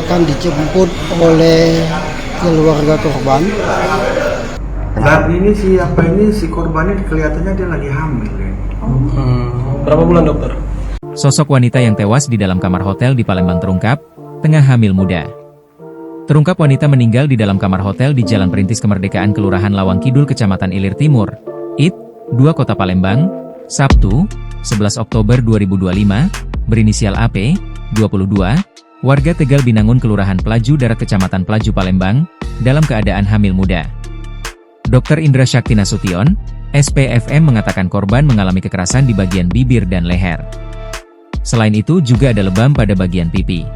akan dijemput oleh keluarga korban. Saat ini si korbannya kelihatannya dia lagi hamil. Berapa bulan dokter? Sosok wanita yang tewas di dalam kamar hotel di Palembang terungkap, tengah hamil muda. Terungkap wanita meninggal di dalam kamar hotel di Jalan Perintis Kemerdekaan Kelurahan Lawang Kidul, Kecamatan Ilir Timur, IT, 2 Kota Palembang, Sabtu, 11 Oktober 2025, berinisial AP, 22, warga Tegal Binangun Kelurahan Pelaju Darat Kecamatan Pelaju Palembang, dalam keadaan hamil muda. Dr. Indra Shakti Nasution, SPFM mengatakan korban mengalami kekerasan di bagian bibir dan leher. Selain itu juga ada lebam pada bagian pipi.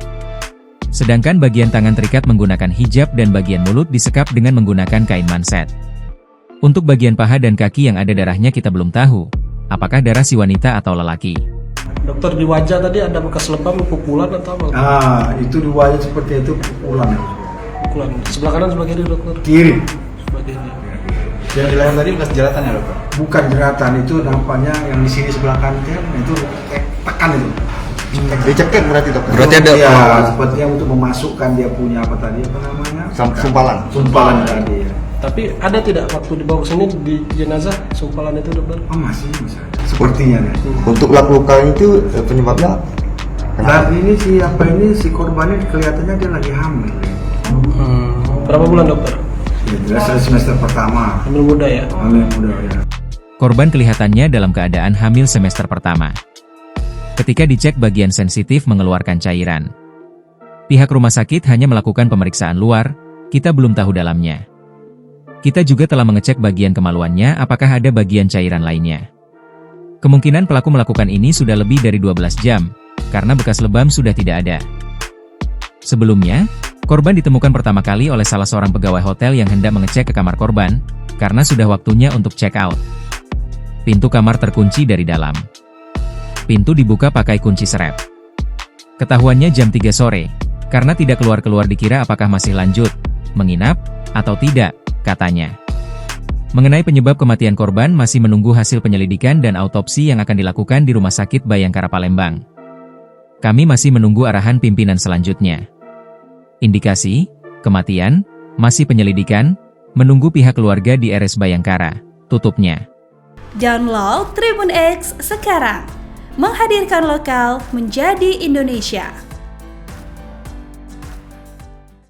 Sedangkan bagian tangan terikat menggunakan hijab dan bagian mulut disekap dengan menggunakan kain manset. Untuk bagian paha dan kaki yang ada darahnya kita belum tahu, apakah darah si wanita atau lelaki. Dokter, di wajah tadi ada bekas lebam, pukulan atau apa? Itu di wajah seperti itu pukulan. Pukulan. Sebelah kanan sebelah kiri dokter? Kiri. Sebelah kiri. Yang di leher tadi bekas jeratan ya dokter? Bukan jeratan, itu nampaknya yang di sini sebelah kanan itu tekan itu. Dicekek berarti dokter? Berarti ada sepertinya untuk memasukkan dia punya apa namanya? Sumpalan tadi ya. Tapi ada tidak waktu dibawa ke sini di jenazah sumpalan itu dokter? Masih sepertinya ya. Untuk luka itu penyebabnya? Saat ini si korbannya kelihatannya dia lagi hamil. Berapa bulan dokter? Ya, jelas semester pertama. Hamil muda ya? Hamil muda ya. Korban kelihatannya dalam keadaan hamil semester pertama. Ketika dicek bagian sensitif mengeluarkan cairan. Pihak rumah sakit hanya melakukan pemeriksaan luar, kita belum tahu dalamnya. Kita juga telah mengecek bagian kemaluannya apakah ada bagian cairan lainnya. Kemungkinan pelaku melakukan ini sudah lebih dari 12 jam, karena bekas lebam sudah tidak ada. Sebelumnya, korban ditemukan pertama kali oleh salah seorang pegawai hotel yang hendak mengecek ke kamar korban, karena sudah waktunya untuk check out. Pintu kamar terkunci dari dalam. Pintu dibuka pakai kunci serep. Ketahuannya jam 3 sore, karena tidak keluar-keluar dikira apakah masih lanjut, menginap, atau tidak, katanya. Mengenai penyebab kematian korban masih menunggu hasil penyelidikan dan autopsi yang akan dilakukan di Rumah Sakit Bayangkara Palembang. Kami masih menunggu arahan pimpinan selanjutnya. Indikasi, kematian, masih penyelidikan, menunggu pihak keluarga di RS Bayangkara, tutupnya. Download Tribun X sekarang, menghadirkan lokal menjadi Indonesia.